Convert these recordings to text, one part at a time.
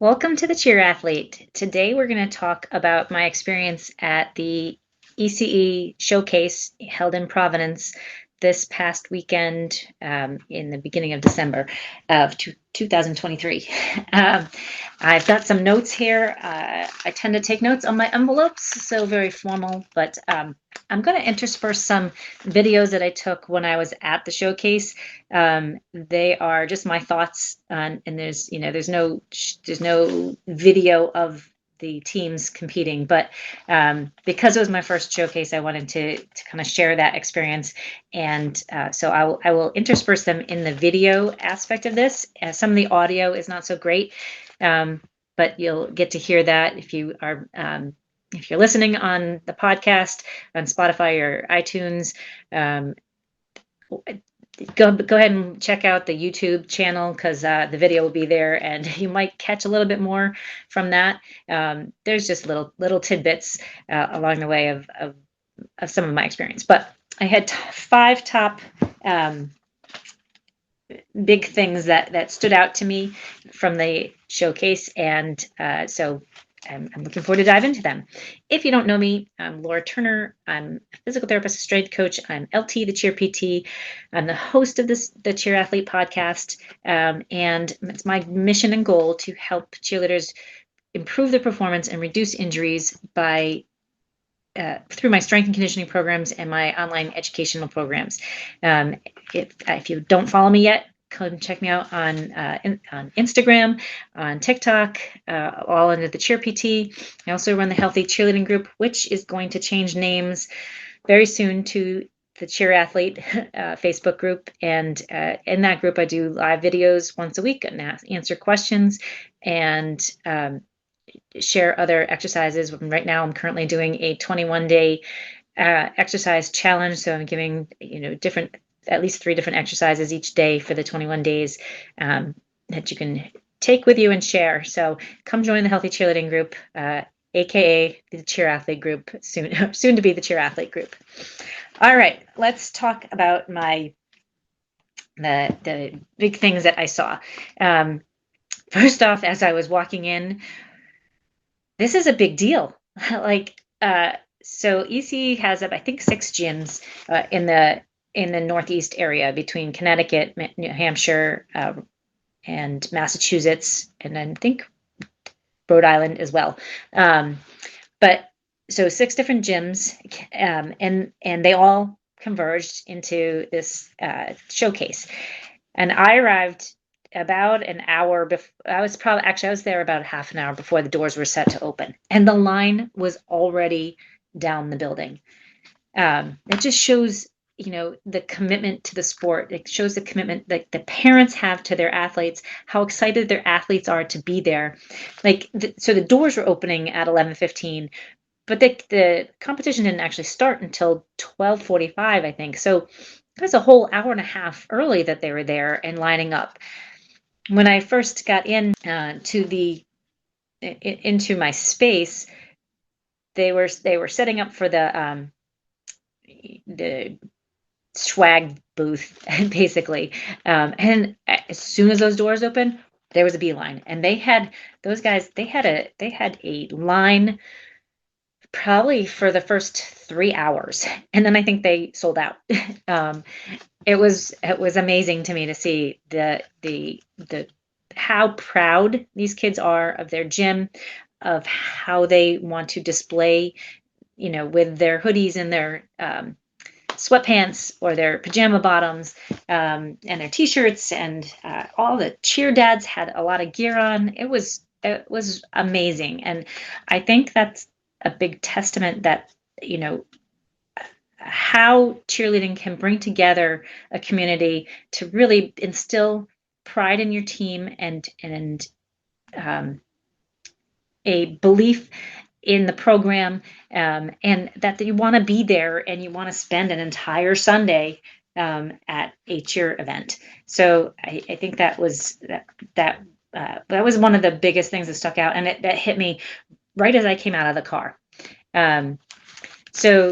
Welcome to the Cheer Athlete. Today we're going to talk about my experience at the ECE Showcase held in Providence this past weekend in the beginning of December of 2023. I've got some notes here. I tend to take notes on my envelopes, so very formal, but I'm going to intersperse some videos that I took when I was at the showcase. They are just my thoughts, and there's no video of the teams competing, but because it was my first showcase, I wanted to kind of share that experience, and so I will intersperse them in the video aspect of this. Some of the audio is not so great, but you'll get to hear that if you are. If you're listening on the podcast on Spotify or iTunes, go ahead and check out the YouTube channel because the video will be there, and you might catch a little bit more from that. There's just little tidbits along the way of some of my experience, but I had five top big things that stood out to me from the showcase, and so I'm looking forward to dive into them. If you don't know me, I'm Laura Turner. I'm a physical therapist, strength coach. I'm LT, the Cheer PT. I'm the host of the Cheer Athlete podcast, and it's my mission and goal to help cheerleaders improve their performance and reduce injuries by through my strength and conditioning programs and my online educational programs. If you don't follow me yet, come check me out on Instagram, on TikTok, all under the Cheer PT. I also run the Healthy Cheerleading group, which is going to change names very soon to the Cheer Athlete Facebook group. And in that group, I do live videos once a week and answer questions and share other exercises. Right now, I'm currently doing a 21-day exercise challenge. So I'm giving at least 3 different exercises each day for the 21 days that you can take with you and share. So come join the Healthy Cheerleading group, aka the Cheer Athlete group, soon to be the Cheer Athlete group. All right, let's talk about the big things that I saw. First off, as I was walking in, this is a big deal. So ECE has I think 6 gyms in the Northeast area between Connecticut, New Hampshire, and Massachusetts, and I think Rhode Island as well. But so 6 different gyms, and they all converged into this showcase. And I arrived about an hour before. I was there about half an hour before the doors were set to open, and the line was already down the building. It just shows the commitment to the sport. It shows the commitment that the parents have to their athletes, how excited their athletes are to be there. So the doors were opening at 11:15, but the competition didn't actually start until 12:45, I think. So it was a whole hour and a half early that they were there and lining up. When I first got into my space, they were setting up for the swag booth, basically. And as soon as those doors opened, there was a beeline, and they had a line probably for the first 3 hours, and then I think they sold out. It was amazing to me to see the how proud these kids are of their gym, of how they want to display, with their hoodies and their sweatpants or their pajama bottoms, and their t-shirts, and all the cheer dads had a lot of gear on. It was amazing, and I think that's a big testament that how cheerleading can bring together a community to really instill pride in your team and a belief in the program, and that you want to be there and you want to spend an entire Sunday at a cheer event. So I think that was one of the biggest things that stuck out, and that hit me right as I came out of the car. So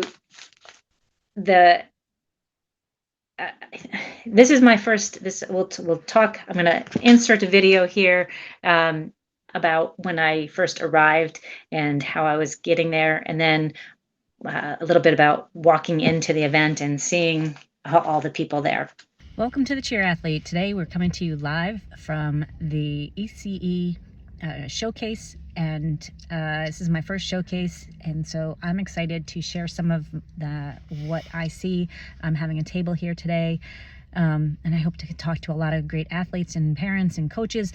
this is my first. We'll talk. I'm going to insert a video here. about when I first arrived and how I was getting there, and then a little bit about walking into the event and seeing all the people there. Welcome to the Cheer Athlete. Today we're coming to you live from the ECE showcase, and this is my first showcase, and so I'm excited to share some of what I see. I'm having a table here today, and I hope to talk to a lot of great athletes and parents and coaches.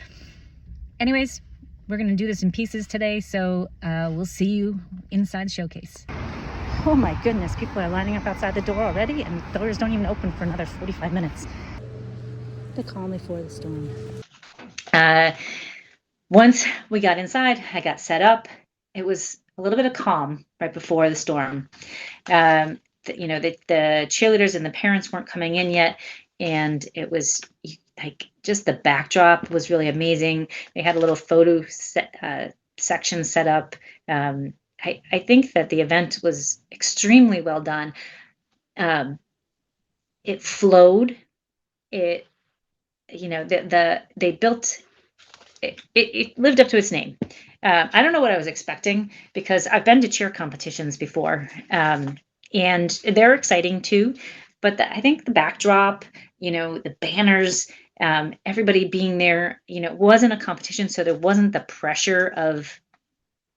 Anyways, we're going to do this in pieces today, so we'll see you inside the showcase. Oh my goodness, people are lining up outside the door already, and the doors don't even open for another 45 minutes. The calm before the storm. Once we got inside, I got set up. It was a little bit of calm right before the storm. The cheerleaders and the parents weren't coming in yet, and it was like just the backdrop was really amazing. They had a little photo section set up. I think that the event was extremely well done. It flowed. They built it. It lived up to its name. I don't know what I was expecting, because I've been to cheer competitions before, and they're exciting too. But I think the backdrop, the banners, everybody being there, it wasn't a competition, so there wasn't the pressure of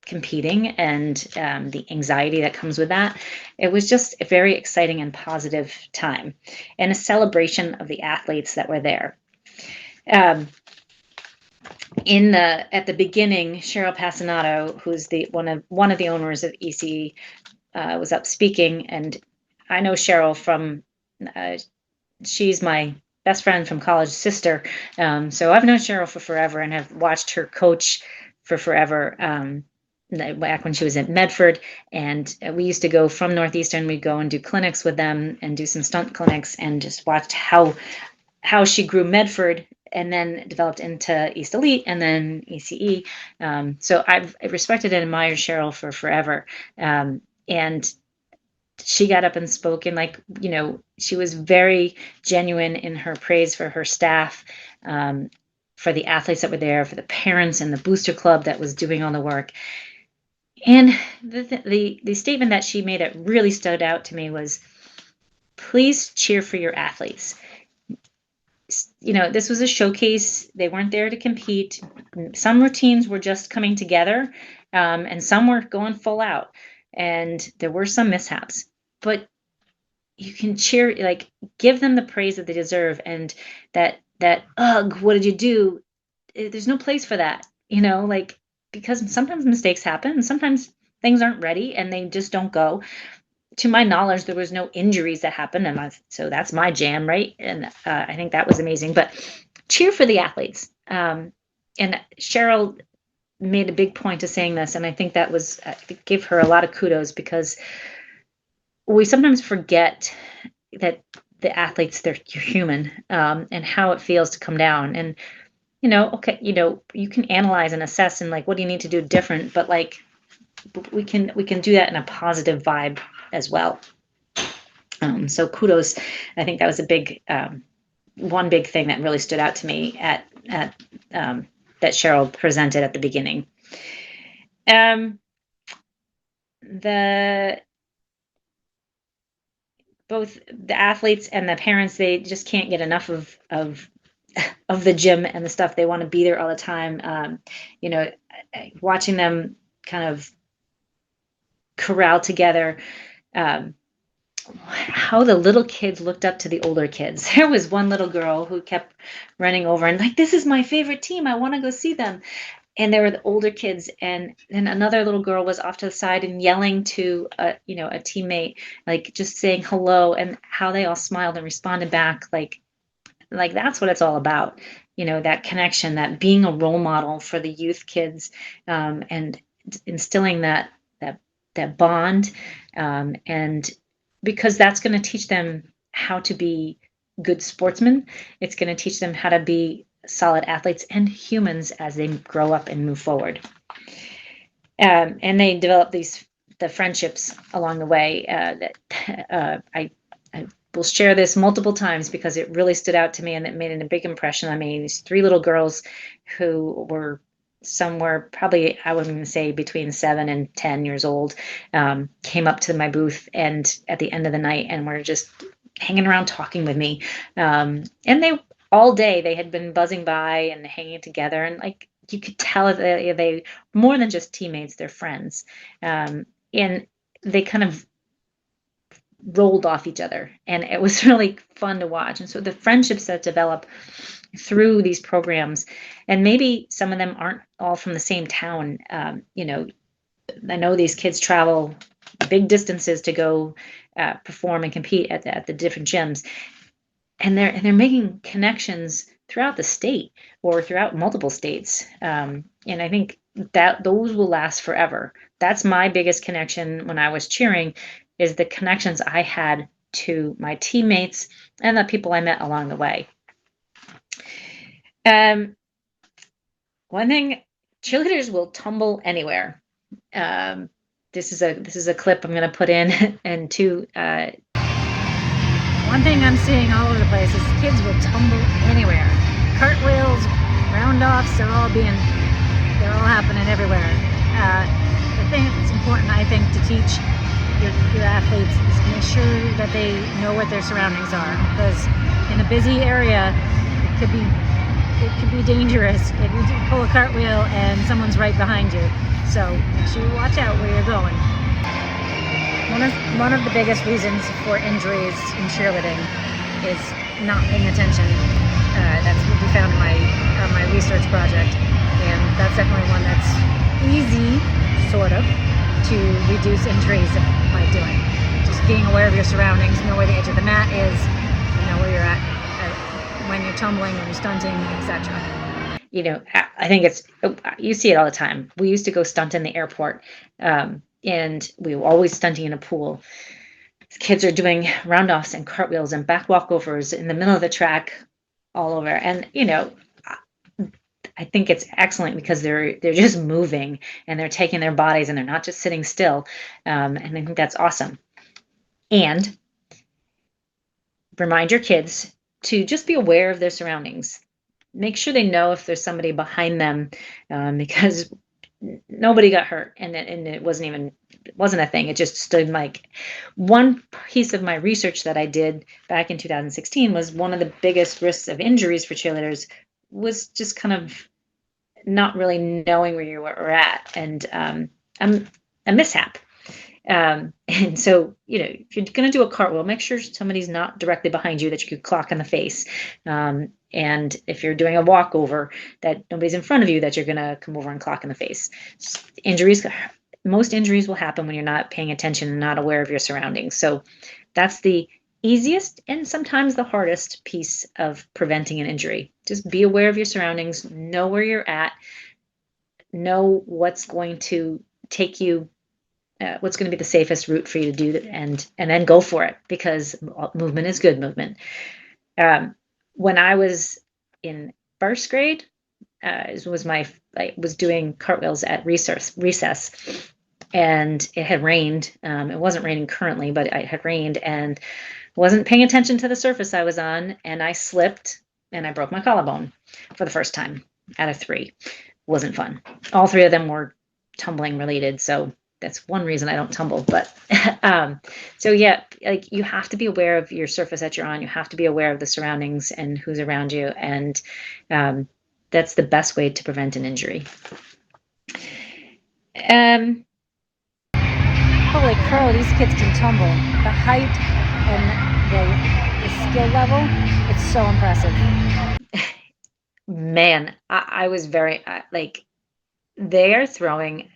competing and the anxiety that comes with that. It was just a very exciting and positive time, and a celebration of the athletes that were there. At the beginning, Cheryl Passanato, who's one of the owners of ECE, was up speaking, and I know Cheryl from she's my best friend from college, sister. So I've known Cheryl for forever and have watched her coach for forever. Back when she was at Medford, and we used to go from Northeastern, we'd go and do clinics with them and do some stunt clinics, and just watched how she grew Medford and then developed into East Elite and then ECE. So I've respected and admired Cheryl for forever. And she got up and spoke, and she was very genuine in her praise for her staff, for the athletes that were there, for the parents and the booster club that was doing all the work. And the statement that she made that really stood out to me was, please cheer for your athletes. This was a showcase. They weren't there to compete. Some routines were just coming together, and some were going full out. And there were some mishaps. But you can cheer, give them the praise that they deserve, and that ugh, what did you do? There's no place for that, because sometimes mistakes happen, and sometimes things aren't ready and they just don't go. To my knowledge, there was no injuries that happened, and so that's my jam, right? And I think that was amazing. But cheer for the athletes. And Cheryl made a big point of saying this, and I think that was give her a lot of kudos, because we sometimes forget that the athletes, you're human, and how it feels to come down. And you can analyze and assess and what do you need to do different, but we can do that in a positive vibe as well. So kudos. I think that was a big one big thing that really stood out to me at that Cheryl presented at the beginning. Both the athletes and the parents, they just can't get enough of the gym and the stuff. They want to be there all the time. Watching them kind of corral together, how the little kids looked up to the older kids. There was one little girl who kept running over and this is my favorite team, I want to go see them. And there were the older kids, and then another little girl was off to the side and yelling to a teammate, just saying hello, and how they all smiled and responded back. That's what it's all about. That connection, that being a role model for the youth kids, and instilling that bond, and because that's going to teach them how to be good sportsmen. It's going to teach them how to be solid athletes and humans as they grow up and move forward. And they develop the friendships along the way. I will share this multiple times because it really stood out to me, and it made a big impression on me. These three little girls who were somewhere probably, I was going to say between 7 and 10 years old, came up to my booth and at the end of the night and were just hanging around talking with me. And they all day they had been buzzing by and hanging together, and like you could tell that they more than just teammates, they're friends. And they kind of rolled off each other, and it was really fun to watch. And so the friendships that develop through these programs, and maybe some of them aren't all from the same town. I know these kids travel big distances to go perform and compete at the different gyms, and they're making connections throughout the state or throughout multiple states. And I think that those will last forever. That's my biggest connection when I was cheering, is the connections I had to my teammates and the people I met along the way. One thing, cheerleaders will tumble anywhere. This is a clip I'm going to put in, and two. One thing I'm seeing all over the place is kids will tumble anywhere. Cartwheels, round-offs, they're all happening everywhere. The thing that's important, I think, to teach your athletes is to make sure that they know what their surroundings are, because in a busy area, it could be dangerous if you pull a cartwheel and someone's right behind you. So make sure you watch out where you're going. One of the biggest reasons for injuries in cheerleading is not paying attention. That's what we found in my research project, and that's definitely one that's easy, sort of, to reduce injuries by doing. Just being aware of your surroundings, know where the edge of the mat is, know where you're at when you're tumbling, when you're stunting, etc. I think you see it all the time. We used to go stunt in the airport, and we were always stunting in a pool. Kids are doing round-offs and cartwheels and back walkovers in the middle of the track all over. And, I think it's excellent because they're just moving and they're taking their bodies and they're not just sitting still. And I think that's awesome. And remind your kids to just be aware of their surroundings. Make sure they know if there's somebody behind them, because nobody got hurt, and it wasn't a thing. It just stood. Like, one piece of my research that I did back in 2016 was one of the biggest risks of injuries for cheerleaders was just kind of not really knowing where you were at, and a mishap. And so, if you're going to do a cartwheel, make sure somebody's not directly behind you that you could clock in the face. And if you're doing a walkover, that nobody's in front of you that you're going to come over and clock in the face. Most injuries will happen when you're not paying attention and not aware of your surroundings. So that's the easiest and sometimes the hardest piece of preventing an injury. Just be aware of your surroundings, know where you're at, know what's going to take you, what's going to be the safest route for you to do, and then go for it, because movement is good movement. When I was in first grade, I was doing cartwheels at recess, and it had rained. It wasn't raining currently, but it had rained, and wasn't paying attention to the surface I was on, and I slipped and I broke my collarbone for the first time out of 3. Wasn't fun. All 3 of them were tumbling related, so that's one reason I don't tumble. But so yeah, like, you have to be aware of your surface that you're on. You have to be aware of the surroundings and who's around you, and that's the best way to prevent an injury. Holy crow, these kids can tumble. The height and the skill level, it's so impressive. Man, I was very, they are throwing,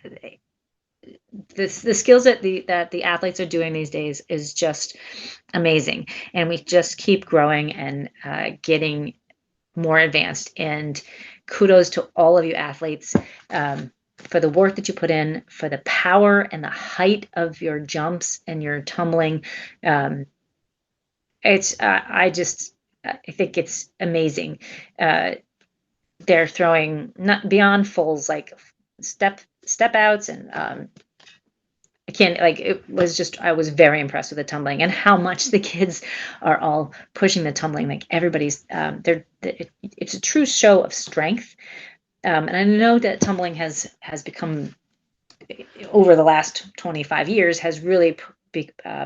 the skills that the athletes are doing these days is just amazing. And we just keep growing and getting more advanced. And kudos to all of you athletes for the work that you put in, for the power and the height of your jumps and your tumbling. I think it's amazing. They're throwing not beyond fulls, like step outs, and I was very impressed with the tumbling and how much the kids are all pushing the tumbling. Like, everybody's it's a true show of strength, And I know that tumbling has become, over the last 25 years, has really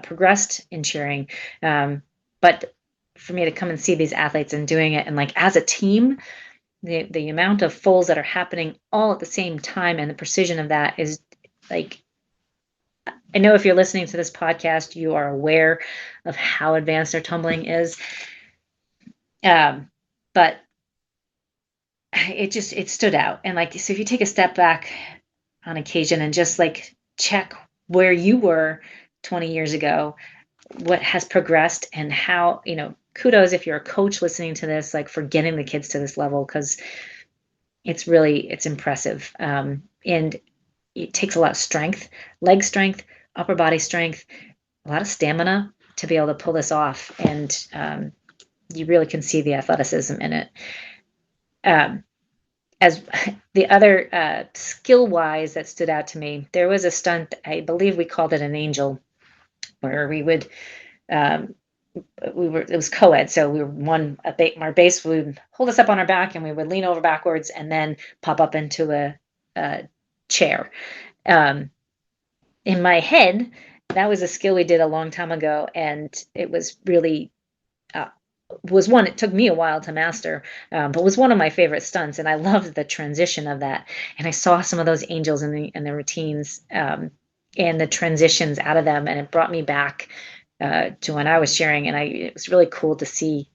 progressed in cheering. But for me to come and see these athletes and doing it, and like as a team, the amount of fulls that are happening all at the same time, and the precision of that is like, I know if you're listening to this podcast, you are aware of how advanced their tumbling is. But it stood out. And like, so if you take a step back on occasion and just like check where you were 20 years ago, what has progressed, and how, kudos if you're a coach listening to this, like for getting the kids to this level, because it's impressive. And it takes a lot of strength, leg strength, upper body strength, a lot of stamina to be able to pull this off. And you really can see the athleticism in it. As the other skill-wise that stood out to me, there was a stunt, I believe we called it an angel, where we would, it was co-ed, so we were our base would hold us up on our back, and we would lean over backwards and then pop up into a chair. In my head, that was a skill we did a long time ago, and it was really was one, it took me a while to master, but was one of my favorite stunts, and I loved the transition of that. And I saw some of those angels in the routines, and the transitions out of them, and it brought me back to when I was cheering. And it was really cool to see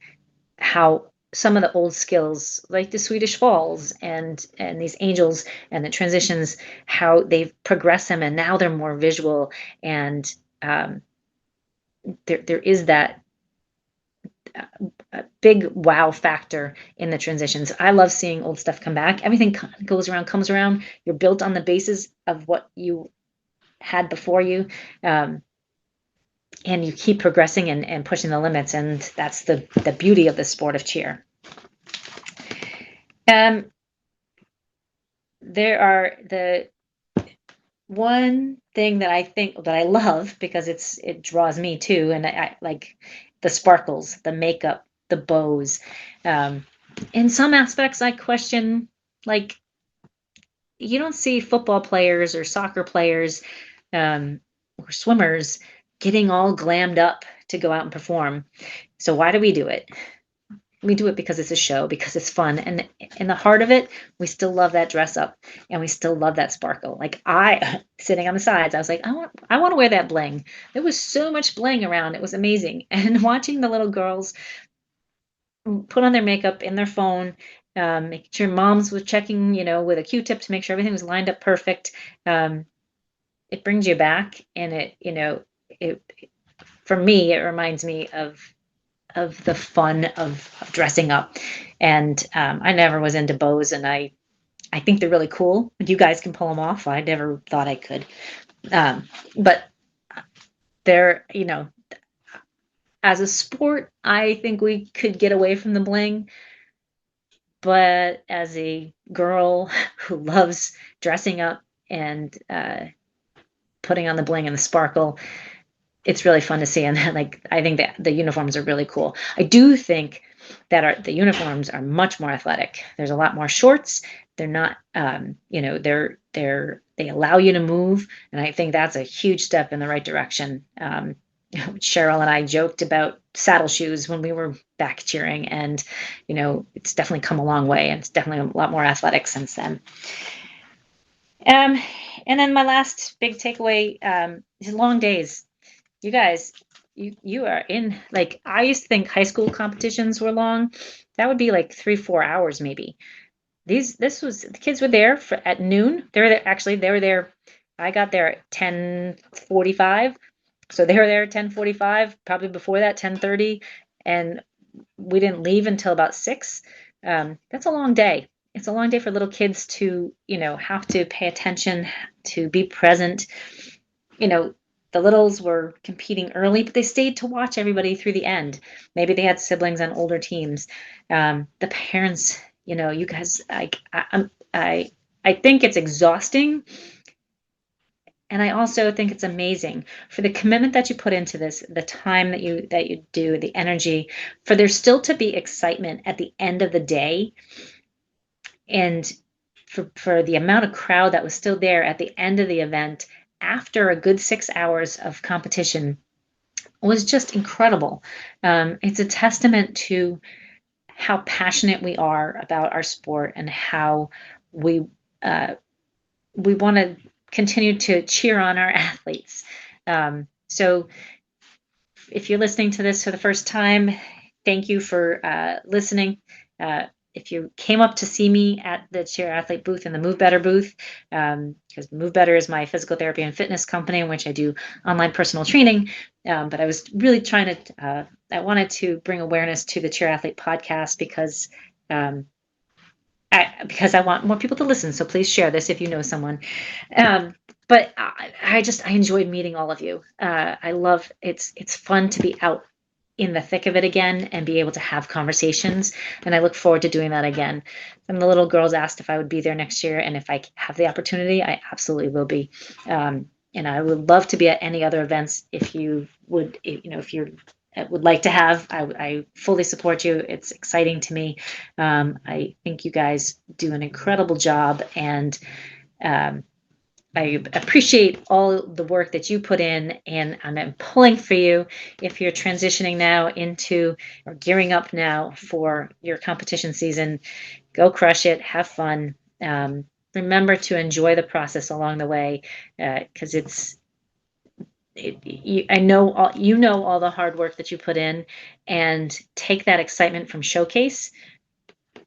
how some of the old skills, like the Swedish Falls and these angels and the transitions, how they've progressed them, and now they're more visual. And there is that a big wow factor in the transitions. I love seeing old stuff come back. Everything goes around, comes around. You're built on the basis of what you had before you. And you keep progressing and pushing the limits. And that's the beauty of the sport of cheer. There are the one thing that I think that I love, because it draws me too, and I like the sparkles, the makeup, the bows. In some aspects, I question, like, you don't see football players or soccer players or swimmers getting all glammed up to go out and perform. So why do we do it? We do it because it's a show, because it's fun. And in the heart of it, we still love that dress up, and we still love that sparkle. Like, sitting on the sides, I was like, I want to wear that bling. There was so much bling around. It was amazing. And watching the little girls put on their makeup in their phone, making sure moms was checking, with a Q-tip to make sure everything was lined up perfect. It brings you back, and it for me, it reminds me of the fun of dressing up. And I never was into bows, and I think they're really cool. You guys can pull them off. I never thought I could. But they're, as a sport, I think we could get away from the bling. But as a girl who loves dressing up and putting on the bling and the sparkle, it's really fun to see. And like, I think that the uniforms are really cool. I do think that the uniforms are much more athletic. There's a lot more shorts. They're not, they allow you to move. And I think that's a huge step in the right direction. Cheryl and I joked about saddle shoes when we were back cheering, and, it's definitely come a long way, and it's definitely a lot more athletic since then. And then my last big takeaway is long days. You guys, you are in, like, I used to think high school competitions were long. That would be like 3-4 hours maybe. The kids were there at noon. They were there. I got there at 10:45. So they were there at 10:45, probably before that, 10:30. And we didn't leave until about 6. That's a long day. It's a long day for little kids to, have to pay attention, to be present. The littles were competing early, but they stayed to watch everybody through the end. Maybe they had siblings on older teams. The parents, you guys, I think it's exhausting. And I also think it's amazing for the commitment that you put into this, the time that you do, the energy, for there still to be excitement at the end of the day. And for the amount of crowd that was still there at the end of the event after a good 6 hours of competition was just incredible. It's a testament to how passionate we are about our sport and how we want to continue to cheer on our athletes. So if you're listening to this for the first time, thank you for listening. If you came up to see me at the Cheer Athlete booth and the Move Better booth, because Move Better is my physical therapy and fitness company in which I do online personal training, but I was really trying to, I wanted to bring awareness to the Cheer Athlete podcast because I want more people to listen. So please share this if you know someone. But I enjoyed meeting all of you. I love it's fun to be out in the thick of it again and be able to have conversations. And I look forward to doing that again. Some of the little girls asked if I would be there next year. And if I have the opportunity, I absolutely will be. And I would love to be at any other events if you would, if you would like to have. I fully support you. It's exciting to me. I think you guys do an incredible job, and I appreciate all the work that you put in, and I'm pulling for you if you're transitioning now into or gearing up now for your competition season. Go crush it, have fun. Remember to enjoy the process along the way, because I know all the hard work that you put in, and take that excitement from Showcase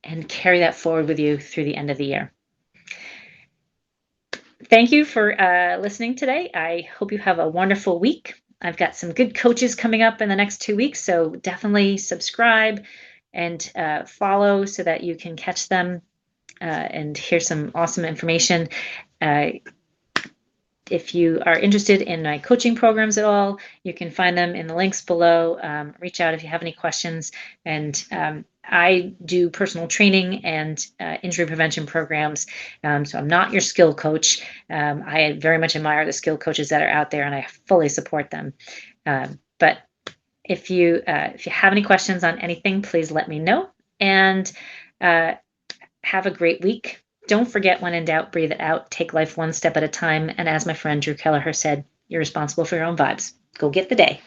and carry that forward with you through the end of the year. Thank you for listening today. I hope you have a wonderful week. I've got some good coaches coming up in the next 2 weeks, so definitely subscribe and follow so that you can catch them and hear some awesome information. If you are interested in my coaching programs at all, you can find them in the links below. Reach out if you have any questions. And I do personal training and injury prevention programs. So I'm not your skill coach. I very much admire the skill coaches that are out there, and I fully support them. But if you have any questions on anything, please let me know. And have a great week. Don't forget, when in doubt, breathe it out. Take life one step at a time. And as my friend Drew Kelleher said, you're responsible for your own vibes. Go get the day.